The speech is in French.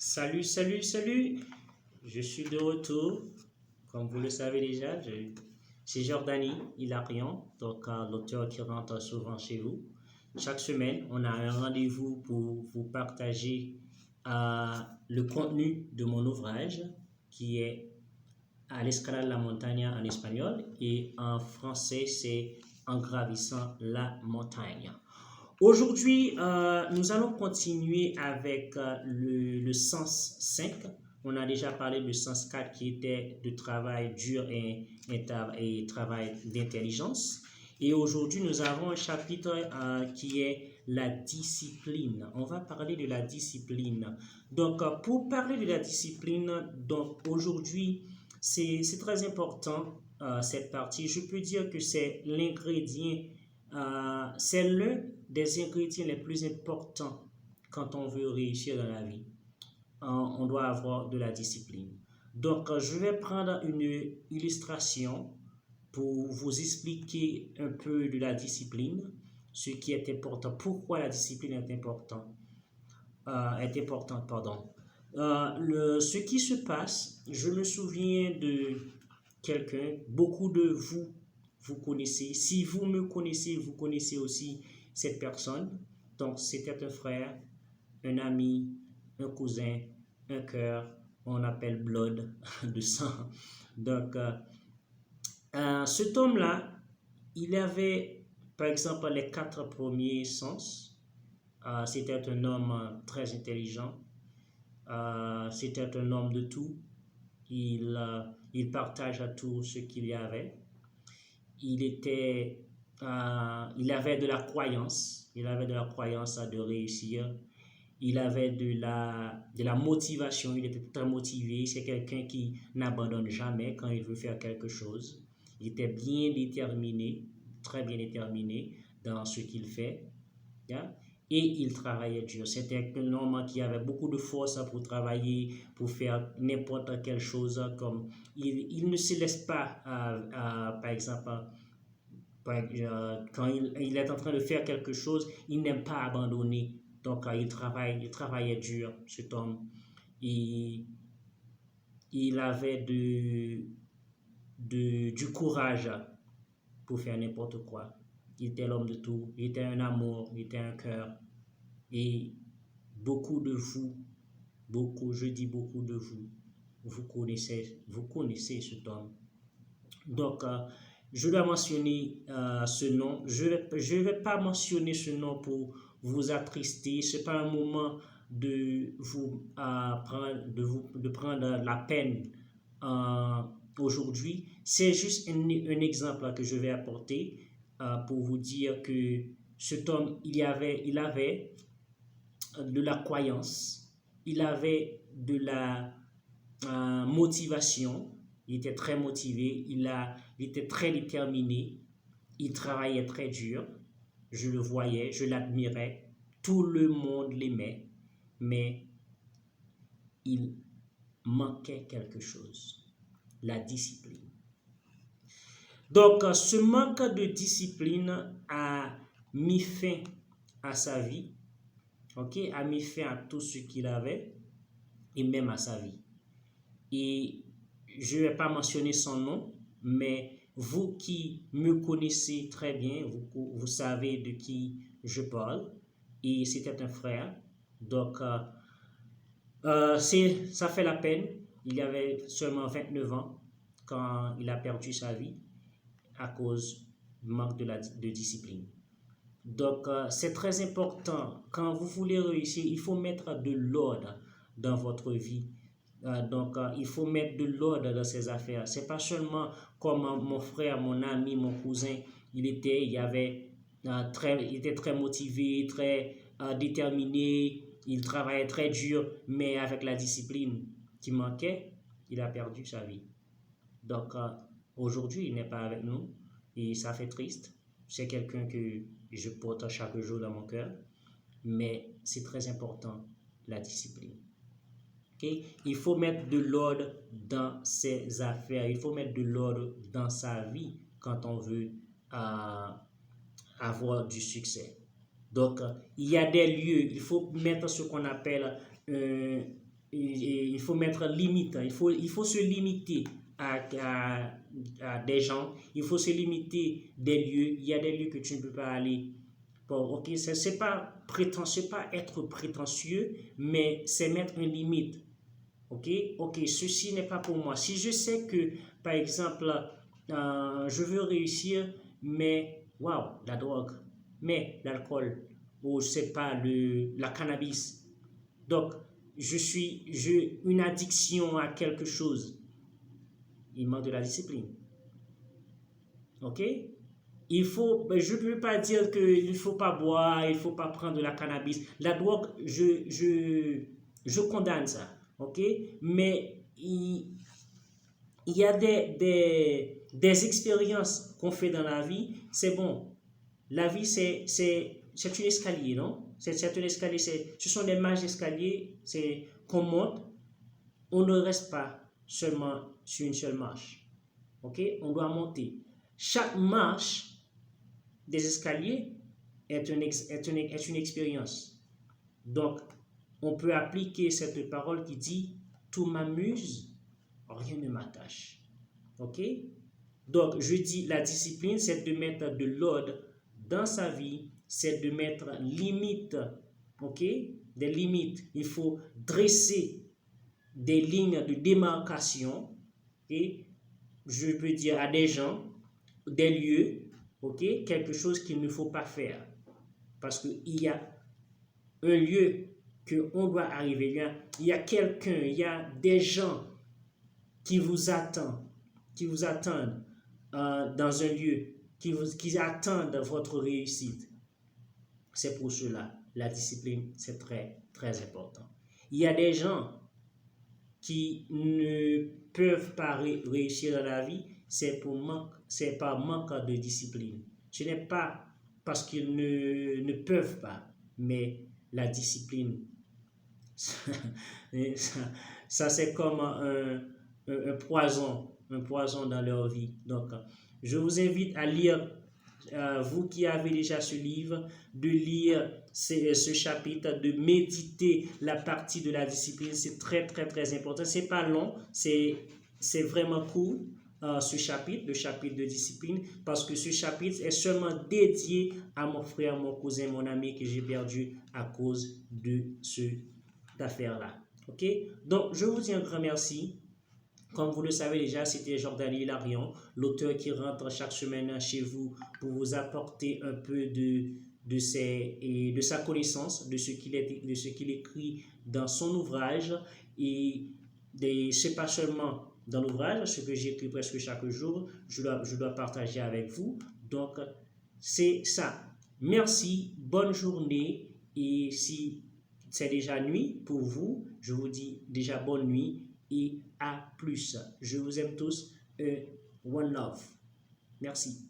Salut, salut, salut! Je suis de retour. Comme vous le savez déjà, c'est Jordanie Hilarion, donc l'auteur qui rentre souvent chez vous. Chaque semaine, on a un rendez-vous pour vous partager le contenu de mon ouvrage qui est À l'escalade de la montagne en espagnol et en français, c'est En gravissant la montagne. Aujourd'hui, nous allons continuer avec le sens 5. On a déjà parlé du sens 4 qui était de travail dur et travail d'intelligence. Et aujourd'hui, nous avons un chapitre qui est la discipline. On va parler de la discipline. Donc, pour parler de la discipline, donc aujourd'hui, c'est très important cette partie. Je peux dire que c'est l'ingrédient, c'est l'un des ingrédients les plus importants quand on veut réussir dans la vie. On doit avoir de la discipline. Donc, je vais prendre une illustration pour vous expliquer un peu de la discipline, ce qui est important, pourquoi la discipline est importante. Ce qui se passe, je me souviens de quelqu'un, beaucoup de vous connaissez. Si vous me connaissez, vous connaissez aussi cette personne. Donc, c'était un frère, un ami, un cousin, un cœur, on appelle blood de sang. Donc, cet homme-là, il avait, par exemple, les 4 premiers sens. C'était un homme très intelligent. C'était un homme de tout. Il partagea tout ce qu'il y avait. Il avait de la croyance. Il avait de la croyance de réussir. Il avait de la motivation. Il était très motivé. C'est quelqu'un qui n'abandonne jamais quand il veut faire quelque chose. Il était bien déterminé, très bien déterminé dans ce qu'il fait. Yeah? Et il travaillait dur. C'était un homme qui avait beaucoup de force pour travailler, pour faire n'importe quelle chose. Comme il ne se laisse pas, par exemple, quand il est en train de faire quelque chose, il n'aime pas abandonner. Donc, il travaillait dur, cet homme. Et il avait du courage pour faire n'importe quoi. Il était l'homme de tout. Il était un amour, il était un cœur. Et beaucoup de vous, je dis beaucoup de vous, vous connaissez cet homme. Donc, je dois mentionner ce nom. Je ne vais pas mentionner ce nom pour vous attrister. Ce n'est pas un moment de prendre la peine aujourd'hui. C'est juste un exemple que je vais apporter pour vous dire que cet homme, il avait de la croyance, il avait de la motivation, il était très motivé, il était très déterminé, il travaillait très dur, je le voyais, je l'admirais, tout le monde l'aimait, mais il manquait quelque chose, la discipline. Donc, ce manque de discipline a mis fin à sa vie, a mis fin à tout ce qu'il avait et même à sa vie. Et je ne vais pas mentionner son nom, mais vous qui me connaissez très bien, vous savez de qui je parle. Et c'était un frère. Donc, ça fait la peine. Il avait seulement 29 ans quand il a perdu sa vie à cause du manque de discipline. Donc, c'est très important. Quand vous voulez réussir, il faut mettre de l'ordre dans votre vie. Donc, il faut mettre de l'ordre dans ses affaires. C'est pas seulement comme mon frère, mon ami, mon cousin, il était très motivé, très déterminé, il travaillait très dur, mais avec la discipline qui manquait, il a perdu sa vie. Donc, aujourd'hui, il n'est pas avec nous et ça fait triste. C'est quelqu'un que je porte chaque jour dans mon cœur, mais c'est très important, la discipline. Okay? Il faut mettre de l'ordre dans ses affaires, il faut mettre de l'ordre dans sa vie quand on veut avoir du succès. Donc, il y a des lieux, il faut mettre ce qu'on appelle il faut mettre limite, il faut se limiter à des gens, il faut se limiter des lieux. Il y a des lieux que tu ne peux pas aller. Bon, ok, c'est pas prétentieux, pas être prétentieux, mais c'est mettre une limite. Ok, ceci n'est pas pour moi. Si je sais que, par exemple, je veux réussir, mais waouh, la drogue, mais l'alcool, ou je sais pas, la cannabis. Donc, j'ai une addiction à quelque chose. Il manque de la discipline. Ok? Je ne peux pas dire qu'il ne faut pas boire, il ne faut pas prendre de la cannabis. La drogue, je condamne ça. Ok? Mais il y a des expériences qu'on fait dans la vie. C'est bon. La vie, c'est un escalier, non? C'est un escalier. Ce sont des marches d'escalier qu'on monte. On ne reste pas seulement sur une seule marche. Ok? On doit monter. Chaque marche des escaliers est une expérience. Donc, on peut appliquer cette parole qui dit « Tout m'amuse, rien ne m'attache ». Ok? Donc, je dis la discipline, c'est de mettre de l'ordre dans sa vie, c'est de mettre limite, ok? Des limites. Il faut dresser des lignes de démarcation, et je peux dire à des gens, des lieux, ok, quelque chose qu'il ne faut pas faire. Parce qu'il y a un lieu qu'on doit arriver. Il y a quelqu'un, il y a des gens qui vous attendent dans un lieu, qui attendent votre réussite. C'est pour cela, la discipline, c'est très, très important. Il y a des gens qui ne peuvent pas réussir dans la vie, c'est par manque de discipline. Ce n'est pas parce qu'ils ne peuvent pas, mais la discipline, ça c'est comme un poison dans leur vie. Donc, je vous invite à lire, vous qui avez déjà ce livre, de lire ce chapitre, de méditer la partie de la discipline. C'est très, très, très important. C'est pas long, c'est vraiment cool. Ce chapitre, le chapitre de discipline, parce que ce chapitre est seulement dédié à mon frère, mon cousin, mon ami que j'ai perdu à cause de cette affaire-là. Ok? Donc, je vous dis un grand merci. Comme vous le savez déjà, c'était Jordanie Hilarion, l'auteur qui rentre chaque semaine chez vous pour vous apporter un peu de sa connaissance, de ce qu'il écrit dans son ouvrage. Et ce n'est pas seulement dans l'ouvrage, ce que j'écris presque chaque jour, je dois partager avec vous. Donc, c'est ça. Merci, bonne journée. Et si c'est déjà nuit pour vous, je vous dis déjà bonne nuit et à plus. Je vous aime tous. One love. Merci.